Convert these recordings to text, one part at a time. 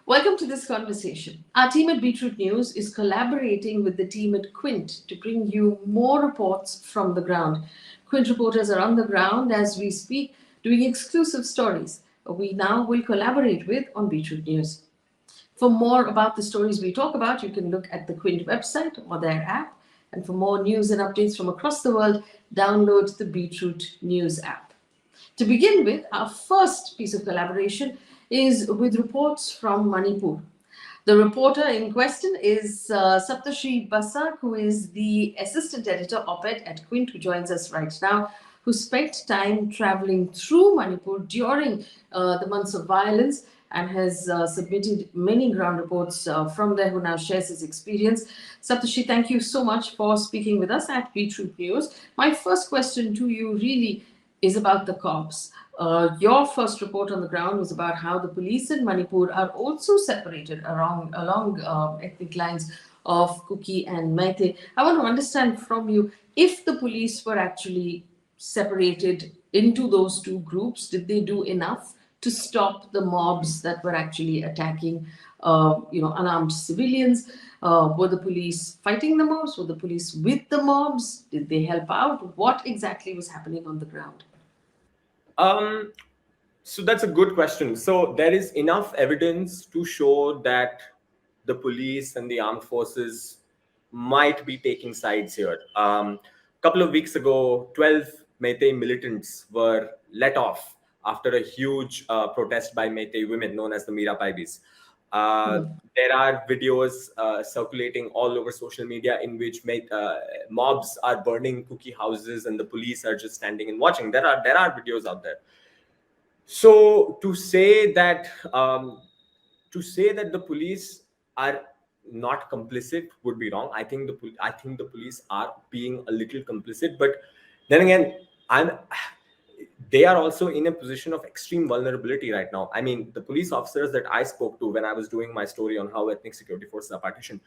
Welcome to this conversation. Our team at Beatroot News is collaborating with the team at Quint to bring you more reports from the ground. Quint reporters are on the ground as we speak, doing exclusive stories we now will collaborate with on Beatroot News. For more about the stories we talk about, you can look at the Quint website or their app. And for more news and updates from across the world, download the Beatroot News app. To begin with, our first piece of collaboration is with reports from Manipur. The reporter in question is Saptarshi Basak, who is the assistant editor op-ed at Quint, who joins us right now, who spent time traveling through Manipur during the months of violence and has submitted many ground reports from there, who now shares his experience. Saptarshi, thank you so much for speaking with us at Beatroot News. My first question to you really is about the cops. Your first report on the ground was about how the police in Manipur are also separated along ethnic lines of Kuki and Meitei. I want to understand from you, if the police were actually separated into those two groups, did they do enough to stop the mobs that were actually attacking, unarmed civilians? Were the police fighting the mobs? Were the police with the mobs? Did they help out? What exactly was happening on the ground? Um, so that's a good question. So there is enough evidence to show that the police and the armed forces might be taking sides here. A couple of weeks ago, 12 Meitei militants were let off after a huge protest by Meitei women known as the Mira Paibis. There are videos circulating all over social media in which mobs are burning cookie houses and the police are just standing and watching. There are videos out there. So to say that the police are not complicit would be wrong. I think the police are being a little complicit, but then again, they are also in a position of extreme vulnerability right now. I mean, the police officers that I spoke to when I was doing my story on how ethnic security forces are partitioned,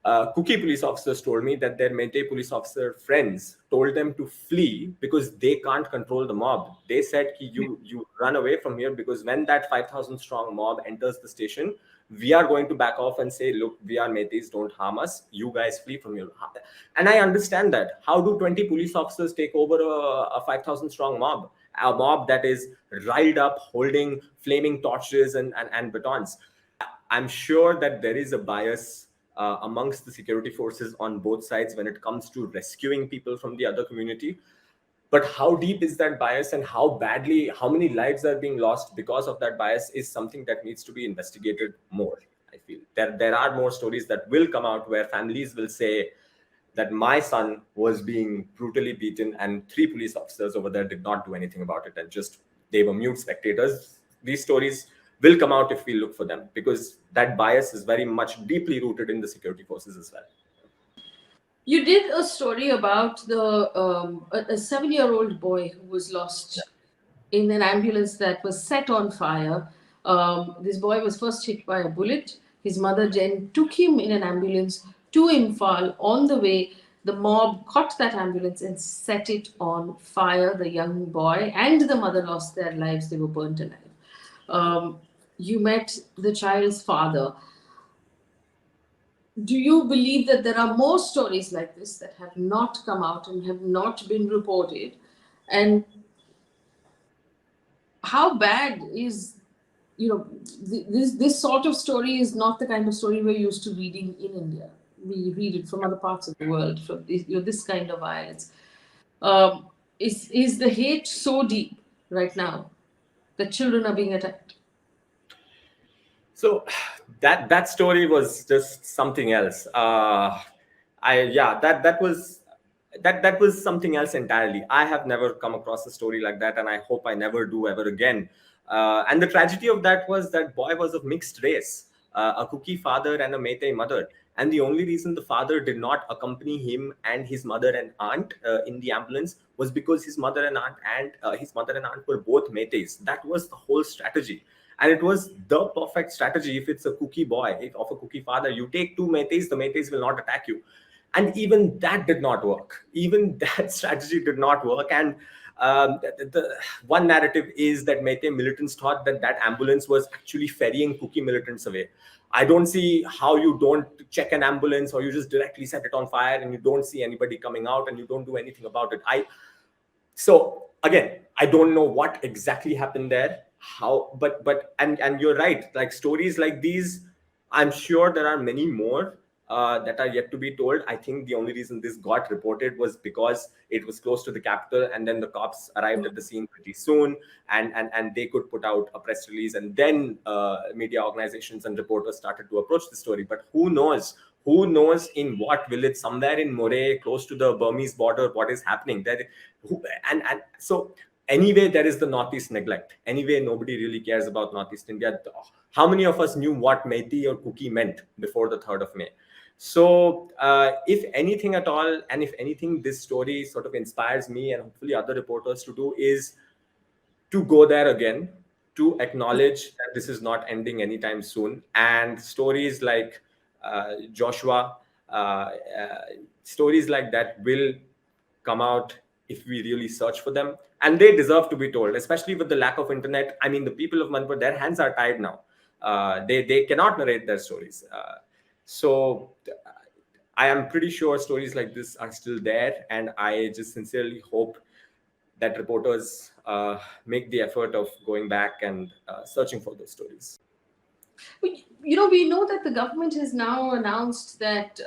Kuki police officers told me that their Meitei police officer friends told them to flee because they can't control the mob. They said, you run away from here, because when that 5,000 strong mob enters the station, we are going to back off and say, look, we are Meiteis, don't harm us. You guys flee from here. And I understand that. How do 20 police officers take over a 5,000 strong mob? A mob that is riled up, holding flaming torches and batons. I'm sure that there is a bias amongst the security forces on both sides when it comes to rescuing people from the other community. But how deep is that bias, and how many lives are being lost because of that bias is something that needs to be investigated more. I feel there are more stories that will come out where families will say that my son was being brutally beaten and 3 police officers over there did not do anything about it, and just they were mute spectators. These stories will come out if we look for them, because that bias is very much deeply rooted in the security forces as well. You did a story about a 7-year-old boy who was lost in an ambulance that was set on fire. This boy was first hit by a bullet. His mother then took him in an ambulance to Imphal. On the way, the mob caught that ambulance and set it on fire. The young boy and the mother lost their lives. They were burnt alive. You met the child's father. Do you believe that there are more stories like this that have not come out and have not been reported? And how bad is, this sort of story is not the kind of story we're used to reading in India. We read it from other parts of the world, from this kind of violence. Is the hate so deep right now that children are being attacked? So that story was just something else. That was something else entirely. I have never come across a story like that, and I hope I never do ever again. And the tragedy of that was that boy was of mixed race, a Kuki father and a Meitei mother. And the only reason the father did not accompany him and his mother and aunt in the ambulance was because his mother and aunt were both Meiteis. That was the whole strategy. And it was the perfect strategy. If it's a Kuki boy, of a Kuki father, you take 2 Meiteis, the Meiteis will not attack you. And even that did not work. Even that strategy did not work. And the one narrative is that Meitei militants thought that that ambulance was actually ferrying Kuki militants away. I don't see how you don't check an ambulance, or you just directly set it on fire and you don't see anybody coming out and you don't do anything about it. So again, I don't know what exactly happened there, how, and you're right, like stories like these, I'm sure there are many more that are yet to be told. I think the only reason this got reported was because it was close to the capital, and then the cops arrived at the scene pretty soon, and they could put out a press release, and then media organizations and reporters started to approach the story. But who knows? Who knows in what village, somewhere in Moray, close to the Burmese border, what is happening there? And so anyway, there is the Northeast neglect. Anyway, nobody really cares about Northeast India. How many of us knew what Meitei or Kuki meant before the 3rd of May? So if anything at all, and if anything, this story sort of inspires me and hopefully other reporters to do, is to go there again, to acknowledge that this is not ending anytime soon. And stories like Joshua, stories like that will come out if we really search for them, and they deserve to be told, especially with the lack of internet. I mean, the people of Manipur, their hands are tied now. They cannot narrate their stories. So I am pretty sure stories like this are still there, and I just sincerely hope that reporters make the effort of going back and searching for those stories. We know that the government has now announced that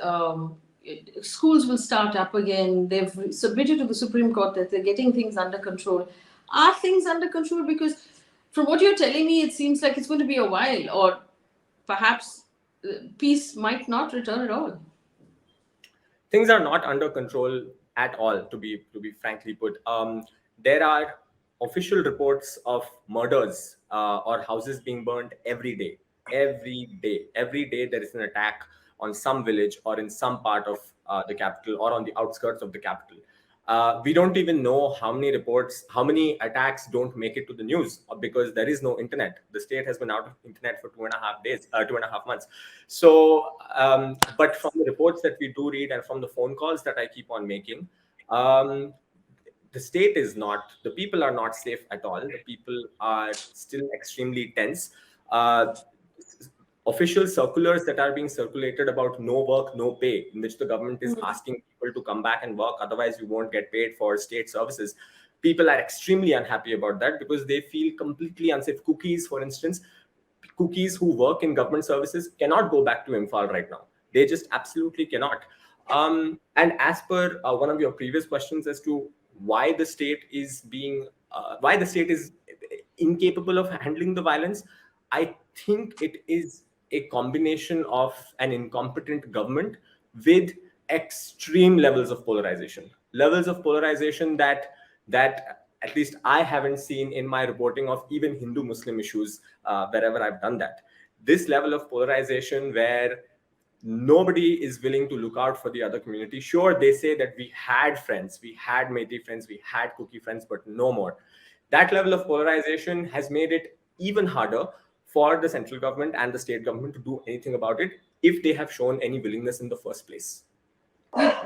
schools will start up again. They've submitted to the Supreme Court that they're getting things under control. Are things under control? Because from what you're telling me, it seems like it's going to be a while, or perhaps peace might not return at all. Things are not under control at all, to be frankly put. There are official reports of murders or houses being burned every day. Every day there is an attack on some village or in some part of the capital or on the outskirts of the capital. We don't even know how many attacks don't make it to the news, because there is no internet. The state has been out of internet for 2.5 months. So, but from the reports that we do read and from the phone calls that I keep on making, the people are not safe at all. The people are still extremely tense. Official circulars that are being circulated about no work, no pay, in which the government is asking people to come back and work, otherwise you won't get paid for state services. People are extremely unhappy about that because they feel completely unsafe. Cookies, for instance, cookies who work in government services cannot go back to Imphal right now. They just absolutely cannot. And as per one of your previous questions as to why the state is incapable of handling the violence, I think it is a combination of an incompetent government with extreme levels of polarization that at least I haven't seen in my reporting of even Hindu-Muslim issues wherever I've done that. This level of polarization where nobody is willing to look out for the other community. Sure, they say that we had friends, we had Meitei friends, we had Kuki friends, but no more. That level of polarization has made it even harder for the central government and the state government to do anything about it if they have shown any willingness in the first place.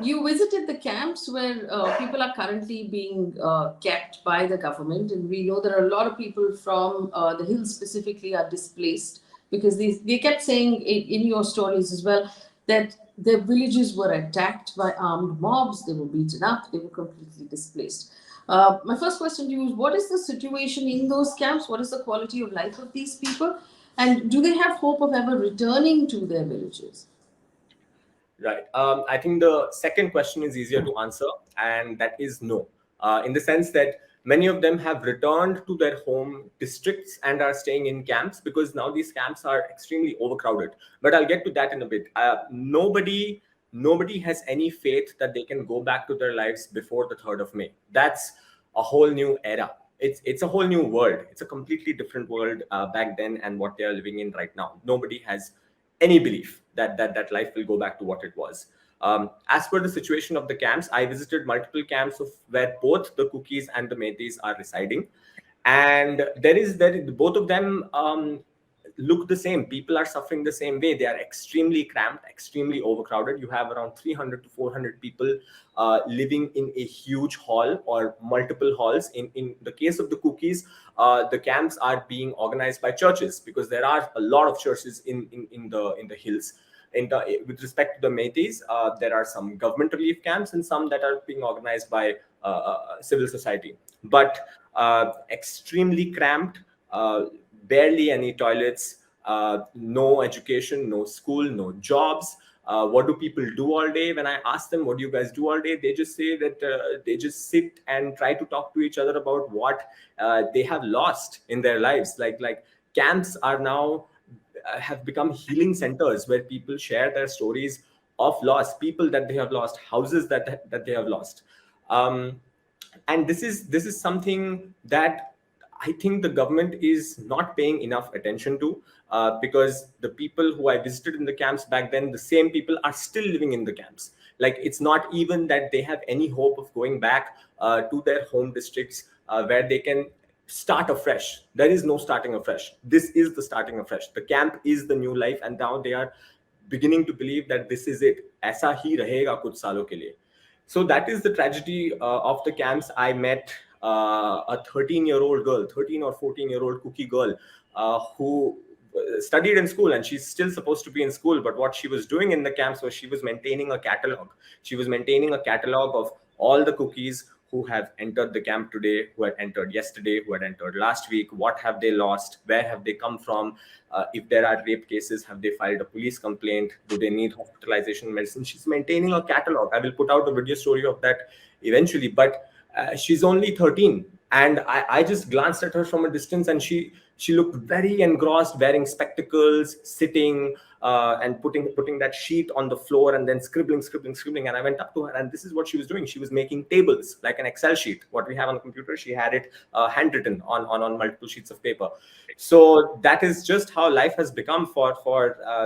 You visited the camps where people are currently being kept by the government, and we know there are a lot of people from the hills specifically are displaced, because they kept saying in your stories as well that their villages were attacked by armed mobs, they were beaten up, they were completely displaced. My first question to you is, what is the situation in those camps? What is the quality of life of these people? And do they have hope of ever returning to their villages? Right. I think the second question is easier to answer, and that is no. In the sense that many of them have returned to their home districts and are staying in camps, because now these camps are extremely overcrowded. But I'll get to that in a bit. Nobody has any faith that they can go back to their lives before the 3rd of May. That's a whole new era. It's a whole new world. It's a completely different world back then and what they are living in right now. Nobody has any belief that life will go back to what it was. As per the situation of the camps, I visited multiple camps where both the Kukis and the Meiteis are residing, and there both of them look the same. People are suffering the same way. They are extremely cramped, extremely overcrowded. You have around 300 to 400 people living in a huge hall or multiple halls. In the case of the cookies, the camps are being organized by churches, because there are a lot of churches in the hills. With respect to the Métis, there are some government relief camps and some that are being organized by civil society. But extremely cramped, barely any toilets, no education, no school, no jobs. What do people do all day? When I ask them, what do you guys do all day? They just say that they just sit and try to talk to each other about what they have lost in their lives. Like camps are now have become healing centers where people share their stories of loss, people that they have lost, houses that they have lost. And this is something that I think the government is not paying enough attention to, because the people who I visited in the camps back then, the same people are still living in the camps. Like, it's not even that they have any hope of going back to their home districts where they can start afresh. There is no starting afresh. This is the starting afresh. The camp is the new life, and now they are beginning to believe that this is it. ऐसा ही रहेगा कुछ सालों के लिए. So that is the tragedy of the camps. I met a 13-year-old girl, 13 or 14-year-old cookie girl, who studied in school, and she's still supposed to be in school. But what she was doing in the camps was she was maintaining a catalog. She was maintaining a catalog of all the cookies who have entered the camp today, who had entered yesterday, who had entered last week, what have they lost, where have they come from, if there are rape cases, have they filed a police complaint, do they need hospitalization medicine. She's maintaining a catalog. I will put out a video story of that eventually, but she's only 13, and I just glanced at her from a distance, and she looked very engrossed, wearing spectacles, sitting and putting that sheet on the floor, and then scribbling. And I went up to her, and this is what she was doing. She was making tables, like an Excel sheet. What we have on the computer, she had it handwritten on multiple sheets of paper. So that is just how life has become for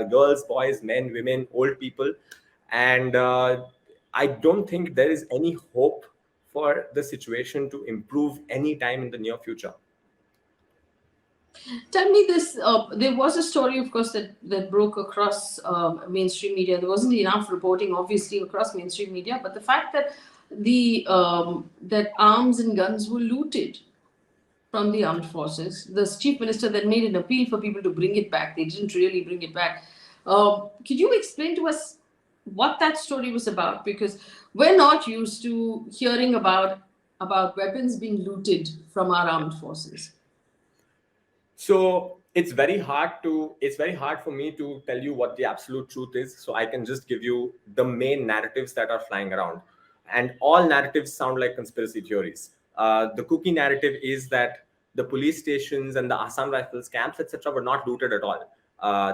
girls, boys, men, women, old people. And I don't think there is any hope for the situation to improve any time in the near future. Tell me this. There was a story, of course, that broke across mainstream media. There wasn't enough reporting, obviously, across mainstream media, but the fact that that arms and guns were looted from the armed forces. The chief minister then made an appeal for people to bring it back. They didn't really bring it back. Could you explain to us what that story was about? Because we're not used to hearing about weapons being looted from our armed forces. So it's very hard for me to tell you what the absolute truth is. So I can just give you the main narratives that are flying around, and all narratives sound like conspiracy theories. The cookie narrative is that the police stations and the Assam Rifles camps, etc., were not looted at all.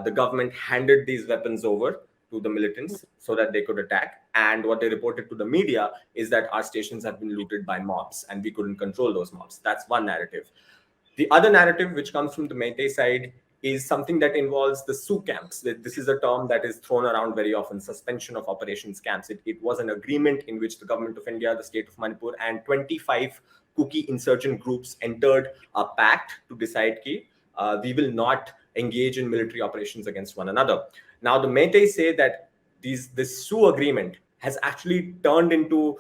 The government handed these weapons over to the militants so that they could attack. And what they reported to the media is that our stations have been looted by mobs and we couldn't control those mobs. That's one narrative. The other narrative, which comes from the Meitei side, is something that involves the SU camps. This is a term that is thrown around very often, suspension of operations camps. It was an agreement in which the government of India, the state of Manipur, and 25 cookie insurgent groups entered a pact to decide that we will not engage in military operations against one another. Now, the Meitei say that this SU agreement has actually turned into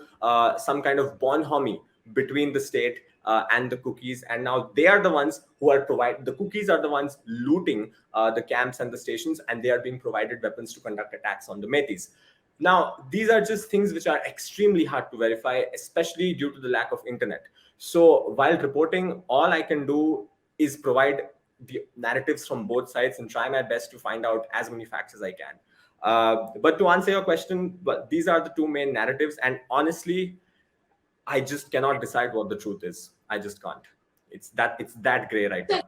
some kind of bonhomie between the state and the cookies, and now they are the ones who are the cookies are the ones looting the camps and the stations, and they are being provided weapons to conduct attacks on the Metis. Now, these are just things which are extremely hard to verify, especially due to the lack of internet. So while reporting, all I can do is provide the narratives from both sides and try my best to find out as many facts as I can. But to answer your question, these are the two main narratives, and honestly, I just cannot decide what the truth is. I just can't. It's that gray right now.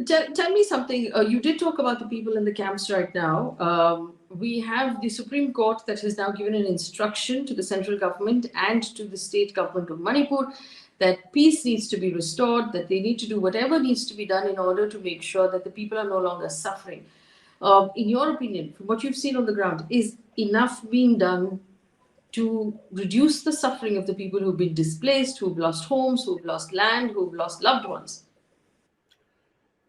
Tell me something. You did talk about the people in the camps right now. We have the Supreme Court that has now given an instruction to the central government and to the state government of Manipur that peace needs to be restored, that they need to do whatever needs to be done in order to make sure that the people are no longer suffering. In your opinion, from what you've seen on the ground, is enough being done to reduce the suffering of the people who've been displaced, who've lost homes, who've lost land, who've lost loved ones?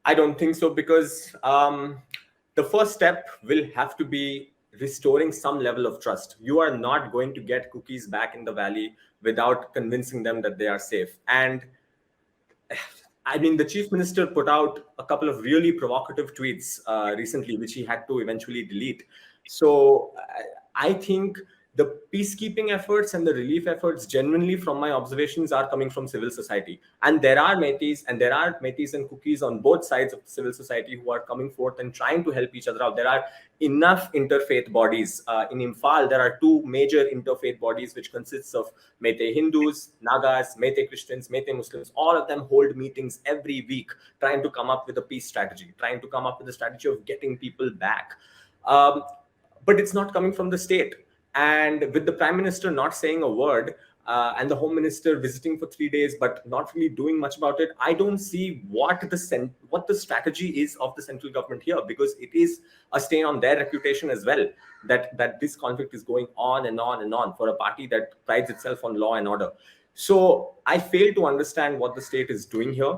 I don't think so, because the first step will have to be restoring some level of trust. You are not going to get cookies back in the valley without convincing them that they are safe. And I mean, the chief minister put out a couple of really provocative tweets recently, which he had to eventually delete. So I think the peacekeeping efforts and the relief efforts, genuinely, from my observations, are coming from civil society. And there are Metis and cookies on both sides of civil society who are coming forth and trying to help each other out. There are enough interfaith bodies. In Imphal, there are two major interfaith bodies, which consists of Meitei Hindus, Nagas, Meitei Christians, Meitei Muslims. All of them hold meetings every week, trying to come up with a peace strategy, trying to come up with a strategy of getting people back. Um, but it's not coming from the state. And with the prime minister not saying a word, and the home minister visiting for 3 days but not really doing much about it, I don't see what the strategy is of the central government here, because it is a stain on their reputation as well, that this conflict is going on and on and on for a party that prides itself on law and order. So I fail to understand what the state is doing here,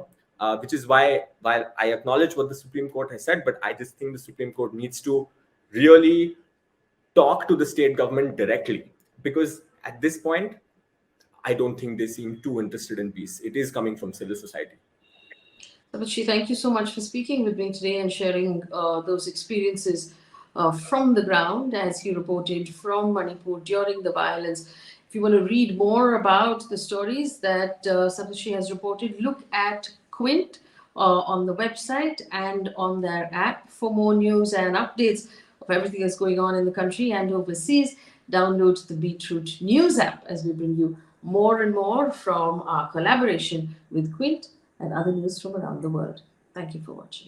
which is why, while I acknowledge what the Supreme Court has said, but I just think the Supreme Court needs to really talk to the state government directly, because at this point, I don't think they seem too interested in peace. It is coming from civil society. Saptarshi, thank you so much for speaking with me today and sharing those experiences from the ground as you reported from Manipur during the violence. If you want to read more about the stories that Saptarshi has reported, look at Quint on the website and on their app for more news and updates of everything that's going on in the country and overseas. Download the Beatroot News app as we bring you more and more from our collaboration with Quint and other news from around the world. Thank you for watching.